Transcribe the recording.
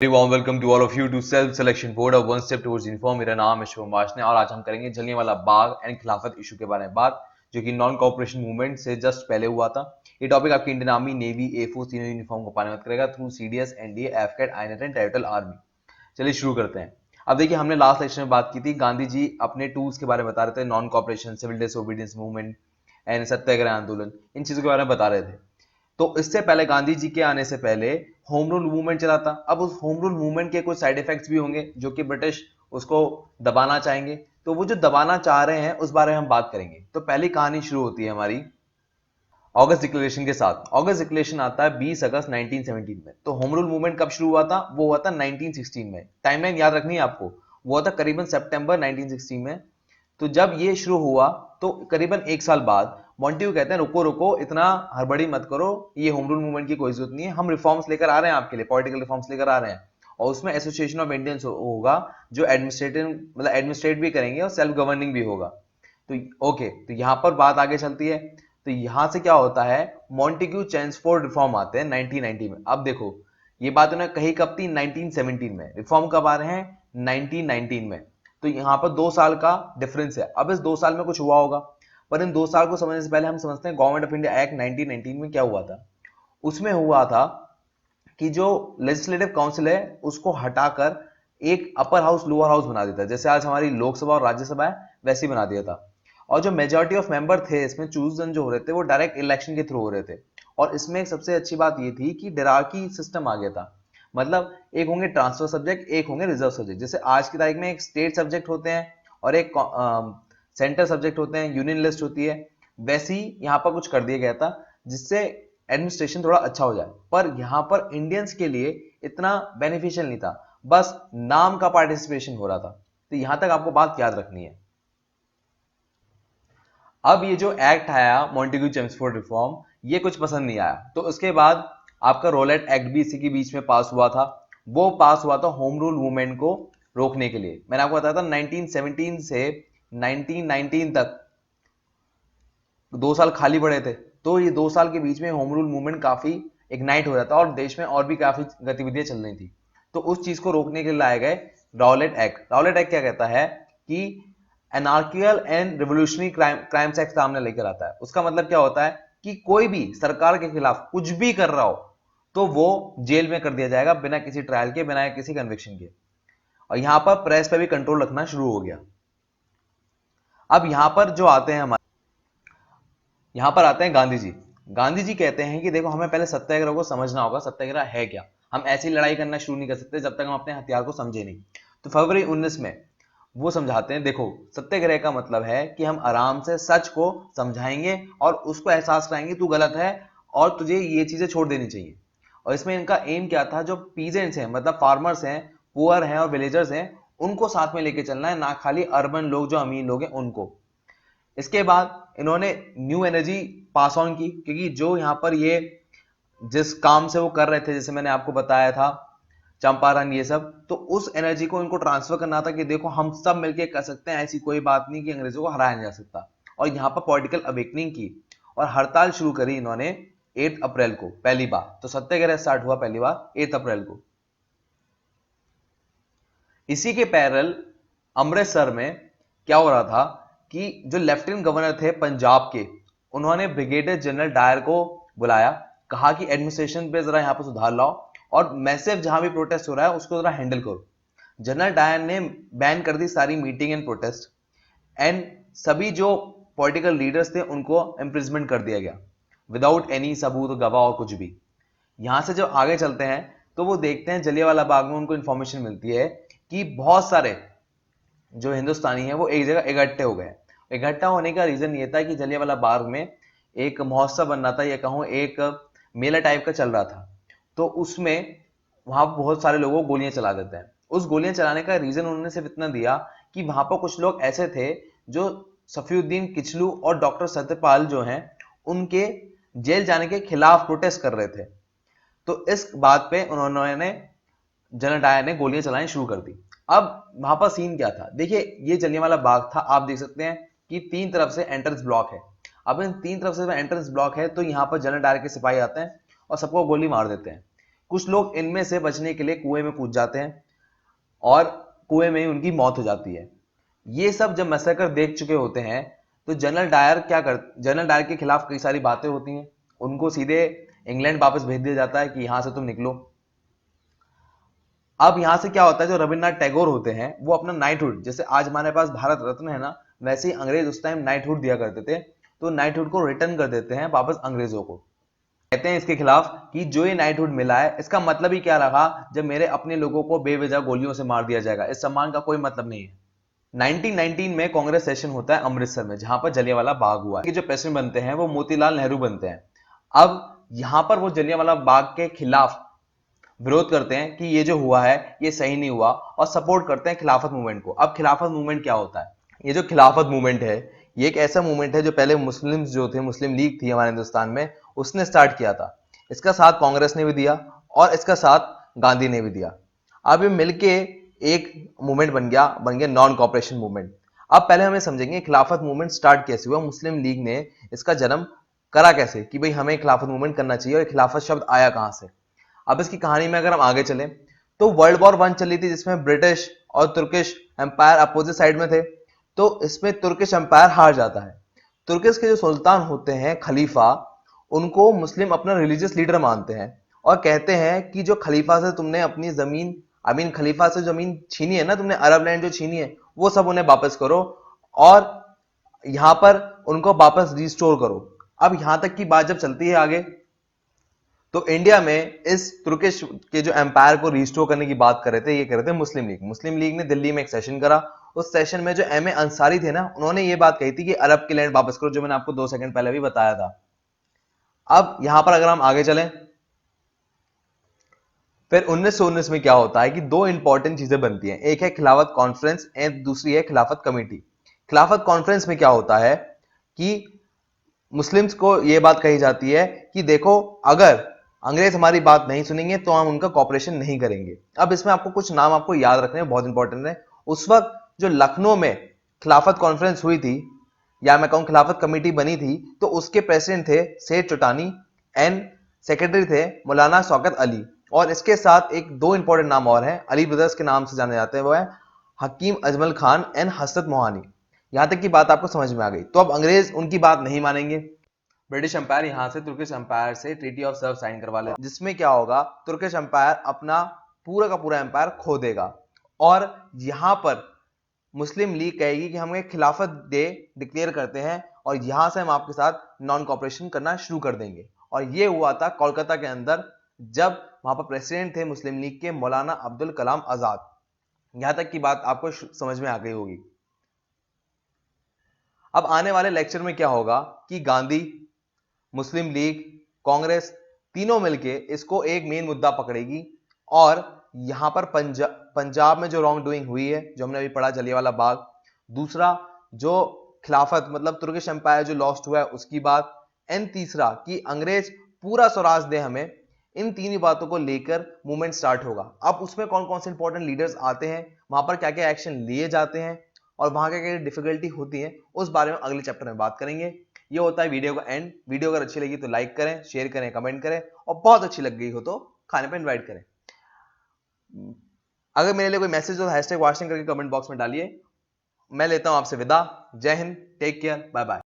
Very warm welcome to all of you to Self Selection Board of One Step Towards Uniform। मेरा नाम है शुभम वाशने और आज हम करेंगे जलियांवाला बाग एंड खिलाफत इशू के बारे में बात, जो कि नॉन कॉपरेशन मूवमेंट से जस्ट पहले हुआ था। ये टॉपिक आपकी इंडियन आर्मी, नेवी, एयरफोर्स तीनों यूनिफॉर्म को पाने में मदद करेगा through CDS, NDA, AFCAT, INET and territorial army. चलिए शुरू करते हैं। अब देखिए, हमने लास्ट लेक्चर में बात की थी, गांधी जी अपने टूल्स के बारे में बता रहे थे, non cooperation, civil disobedience movement and Satyagraha आंदोलन, इन चीजों के बारे में बता रहे थे। तो इससे पहले गांधी जी के आने से पहले होम रूल मूवमेंट चला था। अब उस होम रूल मूवमेंट के कुछ साइड इफेक्ट्स भी होंगे जो कि ब्रिटिश उसको दबाना चाहेंगे। तो वो जो दबाना चाह रहे हैं उस बारे में हम बात करेंगे। तो पहली कहानी शुरू होती है हमारी ऑगस्ट डिक्लेरेशन के साथ। ऑगस्ट डिक्लेरेशन आता है 20 अगस्त 1917 में। तो होम रूल मूवमेंट कब शुरू हुआ था? वो हुआ था 1916 में। टाइमलाइन याद रखनी है आपको, वो हुआ था करीबन सितंबर 1916 में। तो जब ये शुरू हुआ तो करीबन एक साल बाद मॉन्टेग्यू कहते हैं रुको रुको, इतना हड़बड़ी मत करो, ये होम रूल मूवमेंट की कोई जरूरत नहीं है, हम रिफॉर्म्स लेकर आ रहे हैं आपके लिए, पॉलिटिकल रिफॉर्म्स लेकर आ रहे हैं। और उसमें एसोसिएशन ऑफ इंडियंस होगा जो एडमिनिस्ट्रेटिव मतलब एडमिनिस्ट्रेट भी करेंगे और सेल्फ गवर्निंग भी होगा। तो ओके, तो यहां पर बात आगे चलती है। तो यहां से क्या होता है, मॉन्टेग्यू चेम्सफोर्ड रिफॉर्म आते हैं 1990 में। अब देखो, ये बात उन्होंने कही कब थी? 1917 में। रिफॉर्म कब आ रहे हैं? 1919 में। तो यहां पर 2 साल का डिफरेंस है। अब इस 2 साल में कुछ हुआ होगा, पर इन 2 साल को समझने से पहले हम समझते हैं गवर्नमेंट ऑफ इंडिया एक्ट 1919 में क्या हुआ था। उसमें हुआ था कि जो लेजिस्लेटिव काउंसिल है उसको हटाकर एक अपर हाउस लोअर हाउस बना देता है। जैसे आज हमारी लोकसभा और राज्यसभा है, वैसे ही बना दिया था। और जो मेजोरिटी ऑफ मेंबर थे इसमें चूजन जो हो रहे थे वो डायरेक्ट इलेक्शन के थ्रू हो रहे थे। और इसमें एक सबसे अच्छी बात ये थी कि डेरार्की सिस्टम आ गया था। मतलब एक होंगे ट्रांसफर सब्जेक्ट, एक होंगे रिजर्व सब्जेक्ट। जैसे आज की तारीख में एक स्टेट सब्जेक्ट होते हैं और एक सेंटर सब्जेक्ट होते हैं, यूनियन लिस्ट होती है। वैसे ही यहां पर कुछ कर दिया गया था जिससे एडमिनिस्ट्रेशन थोड़ा अच्छा हो जाए। पर यहां पर इंडियंस के लिए इतना बेनिफिशियल नहीं था, बस नाम का पार्टिसिपेशन हो रहा था। तो यहां तक आपको बात याद रखनी है। अब ये जो एक्ट आया मॉन्टेग्यू चेम्सफोर्ड रिफॉर्म, ये कुछ पसंद नहीं आया। तो उसके बाद आपका रोलेट एक्ट भी इसी के बीच में पास हुआ था। वो पास हुआ था होम रूल मूवमेंट को रोकने के लिए। मैंने आपको बताया था 1917 से 1919 तक 2 साल खाली पड़े थे। तो ये 2 साल के बीच में होम रूल मूवमेंट काफी इग्नाइट हो रहा था और देश में और भी काफी गतिविधियां चल रही थी। तो उस चीज को रोकने के लिए लाए गए रॉलेट एक्ट। रॉलेट एक्ट क्या कहता है कि एनार्कियल एंड रिवोल्यूशनरी क्राइम्स एक्ट सामने लेकर आता है। उसका मतलब क्या होता है कि कोई भी सरकार के खिलाफ कुछ भी कर रहा हो तो वो जेल में कर दिया जाएगा, बिना किसी ट्रायल के, बिना किसी कन्विक्शन के। और यहां पर प्रेस पे भी कंट्रोल रखना शुरू हो गया। अब यहां पर जो आते हैं हमारे, यहां पर आते हैं गांधी जी। गांधी जी कहते हैं कि देखो, हमें पहले सत्याग्रह को समझना होगा, सत्याग्रह है क्या। हम ऐसी लड़ाई करना शुरू नहीं कर सकते जब तक हम अपने हथियार को समझे नहीं। तो फरवरी 19 में वो समझाते हैं, देखो सत्याग्रह का मतलब है कि हम आराम से सच को समझाएंगे और उसको एहसास कराएंगे तू गलत है और तुझे ये चीजें छोड़ देनी चाहिए। और इसमें इनका एम क्या था, जो पीजेंट्स हैं मतलब फार्मर्स हैं, पुअर हैं और विलेजर्स हैं, उनको साथ में लेके चलना है, ना खाली अर्बन लोग जो अमीर लोग हैं उनको। इसके बाद इन्होंने न्यू एनर्जी पास ऑन की, क्योंकि जो यहां पर ये जिस काम से वो कर रहे थे, जैसे मैंने आपको बताया था चंपारण ये सब, तो उस एनर्जी को इनको ट्रांसफर करना था कि देखो हम सब मिलकर कर सकते हैं, ऐसी कोई बात नहीं कि अंग्रेजों को हराया नहीं जा सकता। और यहां पर पॉलिटिकल अवेकनिंग की और हड़ताल शुरू करी इन्होंने 8 अप्रैल को पहली बार। तो सत्याग्रह स्टार्ट हुआ पहली बार 8 अप्रैल को। इसी के पैरेलल अमृतसर में क्या हो रहा था कि जो लेफ्टिनेंट गवर्नर थे पंजाब के, उन्होंने ब्रिगेडियर जनरल डायर को बुलाया, कहा कि एडमिनिस्ट्रेशन पे जरा यहां पर सुधार लाओ और मैसिव जहां भी प्रोटेस्ट हो रहा है उसको जरा हैंडल करो। जनरल डायर ने बैन कर दी सारी मीटिंग एंड प्रोटेस्ट, एंड सभी जो पॉलिटिकल लीडर्स थे उनको इम्प्रिजमेंट कर दिया गया विदाउट एनी सबूत, गवाह और कुछ भी। यहां से जब आगे चलते हैं तो वो देखते हैं जलियांवाला बाग में उनको इंफॉर्मेशन मिलती है कि बहुत सारे जो हिंदुस्तानी है वो एक जगह इकट्ठे हो गए। इकट्ठा होने का रीजन ये था कि जलियांवाला बाग में एक महोत्सव बन रहा था, या कहूं एक मेला टाइप का चल रहा था। तो उसमें वहां बहुत सारे लोगों को गोलियां चला देते हैं। उस गोलियां चलाने का रीजन उन्होंने सिर्फ इतना दिया कि वहां पर कुछ लोग ऐसे थे जो सफीउद्दीन किचलू और डॉक्टर सत्यपाल जो हैं उनके जेल जाने के खिलाफ प्रोटेस्ट कर रहे थे। तो इस बात पे उन्होंने, जनरल डायर ने गोलियां चलानी शुरू कर दी। अब वहां पर सीन क्या था, देखिए ये जलियांवाला बाग था, आप देख सकते हैं कि 3 तरफ से एंट्रेंस ब्लॉक है। अब इन 3 तरफ से एंट्रेंस ब्लॉक है तो यहां पर जनरल डायर के सिपाही आते हैं और सबको गोली मार देते हैं। कुछ लोग इनमें से बचने के लिए कुएं में कूद जाते हैं और कुएं में ही उनकी मौत हो जाती है। ये सब जब मैसेकर देख चुके होते हैं तो जनरल डायर के खिलाफ कई सारी बातें होती हैं, उनको सीधे इंग्लैंड वापस भेज दिया जाता है कि यहां से तुम निकलो। अब यहां से क्या होता है, जो रविन्द्रनाथ टैगोर होते हैं वो अपना नाइटहुड, जैसे आज हमारे पास भारत रत्न है ना, वैसे ही अंग्रेज उस टाइम नाइटहुड दिया करते थे, तो नाइटहुड को रिटर्न कर देते हैं वापस अंग्रेजों को। कहते हैं इसके खिलाफ कि जो ये नाइटहुड मिला है इसका मतलब ही क्या रहा जब मेरे अपने लोगों को बेवजह गोलियों से मार दिया जाएगा, इस सम्मान का कोई मतलब नहीं है। 1919 में कांग्रेस सेशन होता है अमृतसर में, जहां पर जलियांवाला बाग हुआ है। जो प्रेसिडेंट बनते हैं वो मोतीलाल नेहरू बनते हैं। अब यहां पर वो जलियांवाला बाग के खिलाफ विरोध करते हैं कि ये जो हुआ है ये सही नहीं हुआ, और सपोर्ट करते हैं खिलाफत मूवमेंट को। अब खिलाफत मूवमेंट क्या होता है, ये जो खिलाफत मूवमेंट है ये एक ऐसा मूवमेंट है जो पहले मुस्लिम जो थे, मुस्लिम लीग थी हमारे हिंदुस्तान में, उसने स्टार्ट किया था। इसका साथ कांग्रेस ने भी दिया और इसका साथ गांधी ने भी दिया। अब ये मिलके एक मूवमेंट बन गया नॉन कॉपरेशन मूवमेंट। अब पहले हमें समझेंगे खिलाफत मूवमेंट स्टार्ट कैसे हुआ, मुस्लिम लीग ने इसका जन्म करा कैसे, कि भाई हमें खिलाफत मूवमेंट करना चाहिए, और खिलाफत शब्द आया कहां से। अब इसकी कहानी में अगर हम आगे चलें तो वर्ल्ड वॉर 1 चली थी, जिसमें ब्रिटिश और तुर्किश एम्पायर अपोजिट साइड में थे। तो इसमें तुर्किश एम्पायर हार जाता है। तुर्किश के जो सुल्तान होते हैं खलीफा, उनको मुस्लिम अपना रिलीजियस लीडर मानते हैं और कहते हैं कि जो खलीफा से तुमने अपनी जमीन, खलीफा से जमीन छीनी है ना तुमने, अरब लैंड जो छीनी है, वो सब उन्हें वापस करो और यहां पर उनको वापस रिस्टोर करो। अब यहां तक की बात जब चलती है आगे, तो इंडिया में इस तुर्किश के जो एम्पायर को रिस्टोर करने की बात कर रहे थे, ये कर रहे थे मुस्लिम लीग। मुस्लिम लीग ने दिल्ली में एक सेशन करा। उस सेशन में जो एम ए अंसारी थे ना, उन्होंने ये बात कही थी कि अरब की लैंड वापस करो, जो मैंने आपको 2 सेकंड पहले भी बताया था। अब यहां पर अगर हम आगे चलें, फिर 1919 में क्या होता है कि 2 इंपॉर्टेंट चीजें बनती हैं, एक है खिलाफत कॉन्फ्रेंस एंड दूसरी है खिलाफत कमेटी। खिलाफत कॉन्फ्रेंस में क्या होता है कि मुस्लिम्स को यह बात कही जाती है कि देखो, अगर अंग्रेज हमारी बात नहीं सुनेंगे तो हम उनका कॉपरेशन नहीं करेंगे। अब इसमें आपको कुछ नाम आपको याद रखने हैं, बहुत इंपॉर्टेंट है। उस वक्त जो लखनऊ में खिलाफत कॉन्फ्रेंस हुई थी, या मैं कहूं खिलाफत कमेटी बनी थी, तो उसके प्रेसिडेंट थे सेठ चुटानी एंड सेक्रेटरी थे मौलाना शौकत अली। और इसके साथ एक 2 इंपॉर्टेंट नाम और हैं, अली ब्रदर्स के नाम से जाने जाते हैं, वो है हकीम अजमल खान एंड हसरत मोहानी। यहां तक की बात आपको समझ में आ गई। तो अब अंग्रेज उनकी बात नहीं मानेंगे। ब्रिटिश एम्पायर यहां से तुर्किश एम्पायर से ट्रीटी ऑफ सर्व साइन करवा ले, जिसमें क्या होगा, तुर्किश एम्पायर अपना पूरा का पूरा एम्पायर खो देगा। और यहां पर मुस्लिम लीग कहेगी कि हम एक खिलाफत डे डिक्लेयर करते हैं और यहां से हम आपके साथ नॉन कॉपरेशन करना शुरू कर देंगे। और यह हुआ था कोलकाता के अंदर, जब वहां पर प्रेसिडेंट थे मुस्लिम लीग के मौलाना अब्दुल कलाम आजाद। यहां तक की बात आपको समझ में आ गई होगी। अब आने वाले लेक्चर में क्या होगा कि गांधी, मुस्लिम लीग, कांग्रेस तीनों मिलके इसको एक मेन मुद्दा पकड़ेगी, और यहां पर पंजाब में जो रॉन्ग डूइंग हुई है, जो हमने अभी पढ़ा जलियांवाला बाग, दूसरा जो खिलाफत मतलब तुर्किश एम्पायर जो लॉस्ट हुआ है उसकी बात, एंड तीसरा कि अंग्रेज पूरा स्वराज दे हमें, इन तीन ही बातों को लेकर मूवमेंट स्टार्ट होगा। अब उसमें कौन कौन से इंपॉर्टेंट लीडर्स आते हैं, वहां पर क्या क्या एक्शन लिए जाते हैं और वहां क्या क्या डिफिकल्टी होती है, उस बारे में अगले चैप्टर में बात करेंगे। ये होता है वीडियो का एंड। वीडियो अगर अच्छी लगी तो लाइक करें, शेयर करें, कमेंट करें, और बहुत अच्छी लग गई हो तो खाने पर इन्वाइट करें। अगर मेरे लिए कोई मैसेज हो हैशटैग वाशिंग करके कमेंट बॉक्स में डालिए। मैं लेता हूं आपसे विदा। Jai Hind, take care, bye bye.